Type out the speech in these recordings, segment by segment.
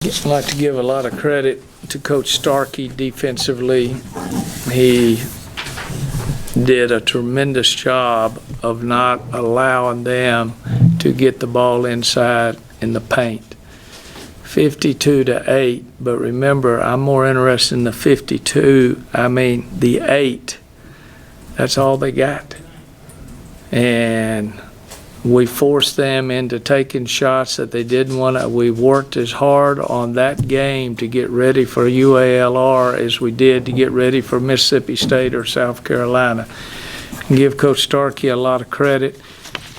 I'd like to give a lot of credit to Coach Starkey defensively. He did a tremendous job of not allowing them to get the ball inside in the paint. 52-8, but remember, I'm more interested in the 52. The 8. That's all they got. And we forced them into taking shots that they didn't want to. We worked as hard on that game to get ready for UALR as we did to get ready for Mississippi State or South Carolina. Give Coach Starkey a lot of credit.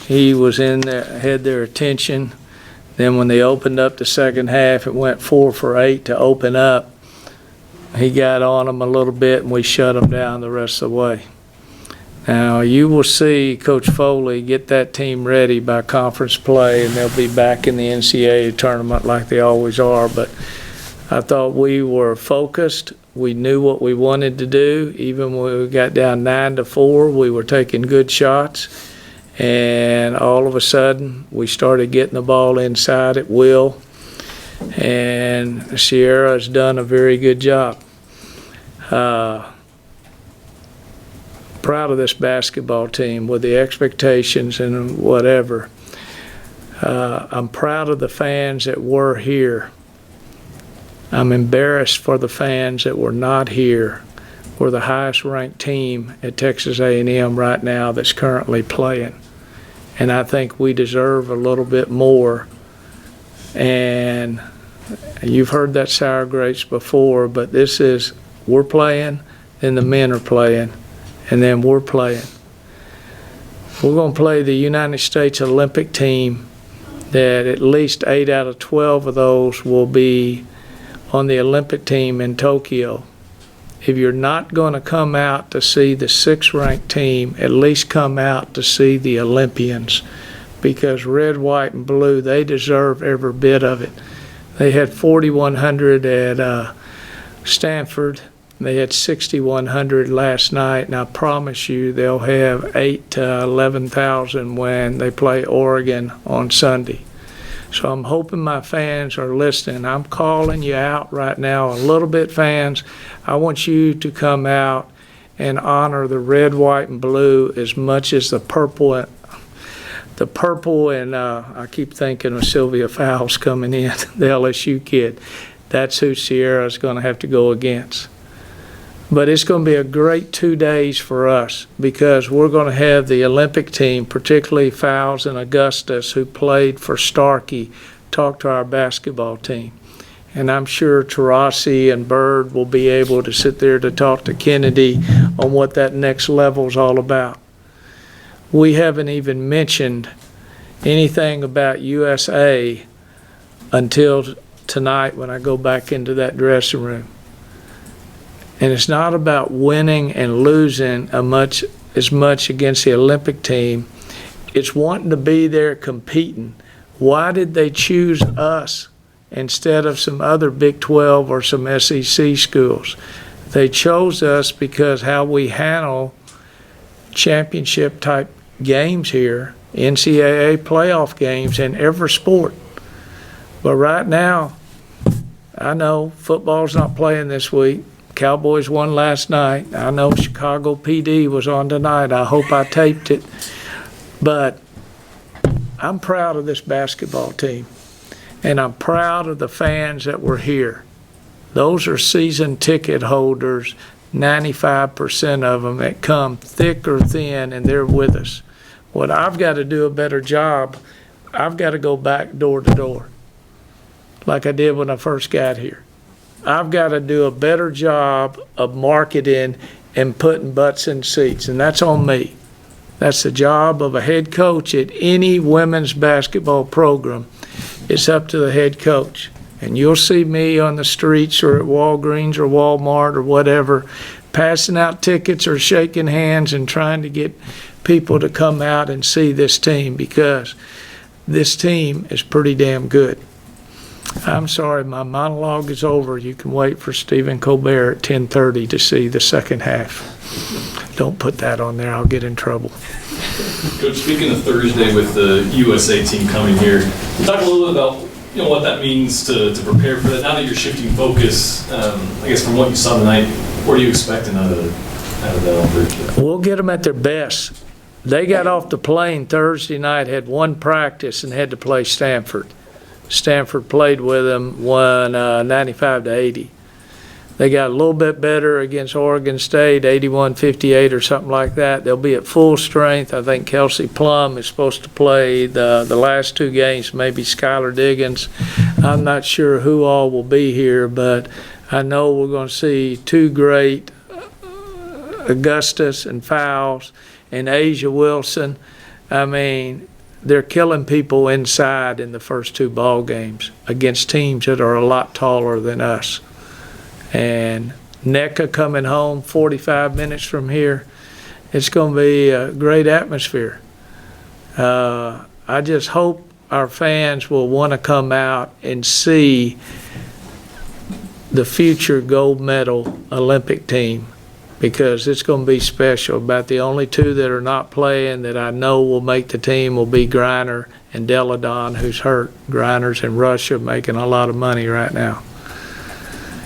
He was in there, had their attention. Then when they opened up the second half, it went 4 for 8 to open up. He got on them a little bit, and we shut them down the rest of the way. Now, you will see Coach Foley get that team ready by conference play, and they'll be back in the NCAA tournament like they always are. But I thought we were focused. We knew what we wanted to do. Even when we got down 9-4, we were taking good shots. And all of a sudden, we started getting the ball inside at will. And Sierra has done a very good job. Proud of this basketball team with the expectations and whatever. I'm proud of the fans that were here. I'm embarrassed for the fans that were not here. We're the highest ranked team at Texas A&M right now that's currently playing. And I think we deserve a little bit more. And you've heard that sour grapes before, but this is, we're playing, then the men are playing, and then we're playing. We're going to play the United States Olympic team that at least 8 out of 12 of those will be on the Olympic team in Tokyo. If you're not going to come out to see the 6th ranked team, at least come out to see the Olympians, because red, white, and blue, they deserve every bit of it. They had 4,100 at Stanford. They had 6,100 last night, and I promise you they'll have 8,000 to 11,000 when they play Oregon on Sunday. So I'm hoping my fans are listening. I'm calling you out right now a little bit, fans. I want you to come out and honor the red, white, and blue as much as the purple. And I keep thinking of Sylvia Fowles coming in, the LSU kid. That's who Sierra is going to have to go against. But it's going to be a great 2 days for us because we're going to have the Olympic team, particularly Fowles and Augustus, who played for Starkey, talk to our basketball team. And I'm sure Taurasi and Bird will be able to sit there to talk to Kennedy on what that next level is all about. We haven't even mentioned anything about USA until tonight when I go back into that dressing room. And it's not about winning and losing as much against the Olympic team. It's wanting to be there competing. Why did they choose us instead of some other Big 12 or some SEC schools? They chose us because how we handle championship type games here, NCAA playoff games in every sport. But right now, I know football's not playing this week. Cowboys won last night. I know Chicago PD was on tonight. I hope I taped it. But I'm proud of this basketball team. And I'm proud of the fans that were here. Those are season ticket holders, 95% of them that come thick or thin, and they're with us. What I've got to do a better job, I've got to go back door to door like I did when I first got here. I've got to do a better job of marketing and putting butts in seats, and that's on me. That's the job of a head coach at any women's basketball program. It's up to the head coach. And you'll see me on the streets or at Walgreens or Walmart or whatever, passing out tickets or shaking hands and trying to get people to come out and see this team because this team is pretty damn good. I'm sorry, my monologue is over. You can wait for Stephen Colbert at 10:30 to see the second half. Don't put that on there. I'll get in trouble. Coach, speaking of Thursday with the USA team coming here, talk a little bit about what that means to prepare for that. Now that you're shifting focus, I guess from what you saw tonight, what are you expecting out of that on Thursday? We'll get them at their best. They got off the plane Thursday night, had one practice, and had to play Stanford. Stanford played with them, won 95-80. They got a little bit better against Oregon State, 81-58 or something like that. They'll be at full strength. I think Kelsey Plum is supposed to play the last two games, maybe Skylar Diggins. I'm not sure who all will be here, but I know we're going to see two great Augustus and Fowles and Asia Wilson. I mean, they're killing people inside in the first two ball games against teams that are a lot taller than us. And NECA coming home 45 minutes from here, it's going to be a great atmosphere. I just hope our fans will want to come out and see the future gold medal Olympic team, because it's going to be special. About the only two that are not playing that I know will make the team will be Griner and Deladon, who's hurt. Griner's in Russia making a lot of money right now.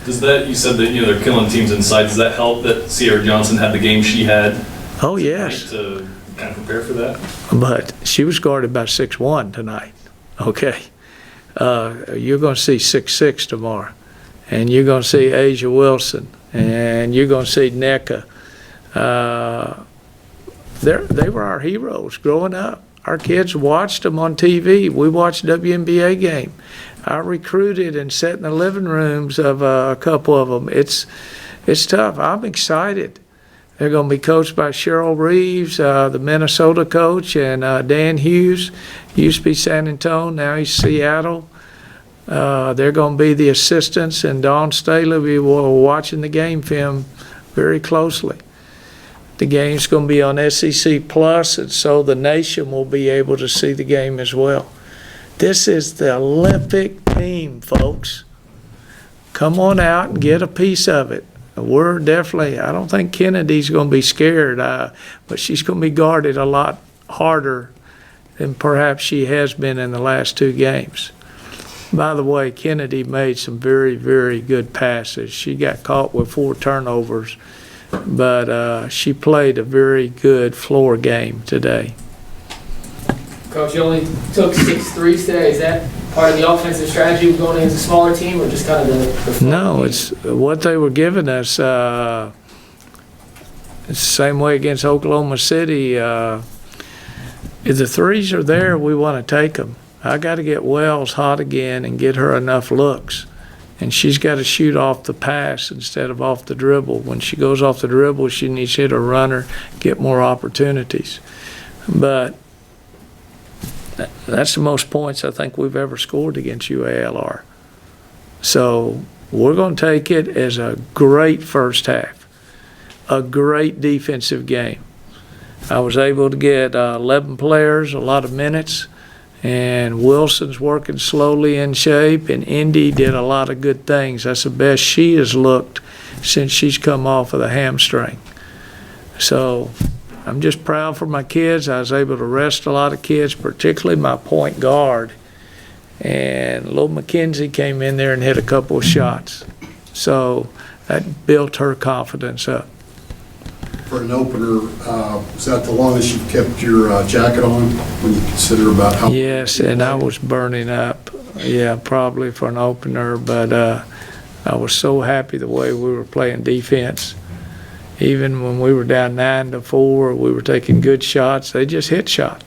Does that, you said that they're killing teams inside, does that help that Sierra Johnson had the game she had? Oh, yes. To kind of prepare for that? But she was guarded by 6'1" tonight, okay? You're going to see 6'6" tomorrow, and you're going to see Asia Wilson, and you're going to see NECA. They were our heroes growing up. Our kids watched them on TV. We watched WNBA game. I recruited and sat in the living rooms of a couple of them. It's tough. I'm excited. They're going to be coached by Cheryl Reeves, the Minnesota coach, and Dan Hughes. Used to be San Antonio, now he's Seattle. They're going to be the assistants, and Dawn Staley will be watching the game film very closely. The game's going to be on SEC Plus, and so the nation will be able to see the game as well. This is the Olympic team, folks. Come on out and get a piece of it. We're definitely, I don't think Kennedy's going to be scared, but she's going to be guarded a lot harder than perhaps she has been in the last two games. By the way, Kennedy made some very, very good passes. She got caught with 4 turnovers, but she played a very good floor game today. Coach, you only took 6 threes today. Is that part of the offensive strategy of going against a smaller team, or just kind of the No, it's what they were giving us. It's the same way against Oklahoma City. If the threes are there, we want to take them. I got to get Wells hot again and get her enough looks. And she's got to shoot off the pass instead of off the dribble. When she goes off the dribble, she needs to hit a runner, get more opportunities. But that's the most points I think we've ever scored against UALR. So we're going to take it as a great first half, a great defensive game. I was able to get 11 players, a lot of minutes, and Wilson's working slowly in shape, and Indy did a lot of good things. That's the best she has looked since she's come off of the hamstring. So I'm just proud for my kids. I was able to rest a lot of kids, particularly my point guard. And Lil McKenzie came in there and hit a couple of shots. So that built her confidence up. For an opener, is that the longest you've kept your jacket on when you consider about how? Yes, and I was burning up, yeah, probably for an opener, but I was so happy the way we were playing defense. Even when we were down 9-4, we were taking good shots. They just hit shots.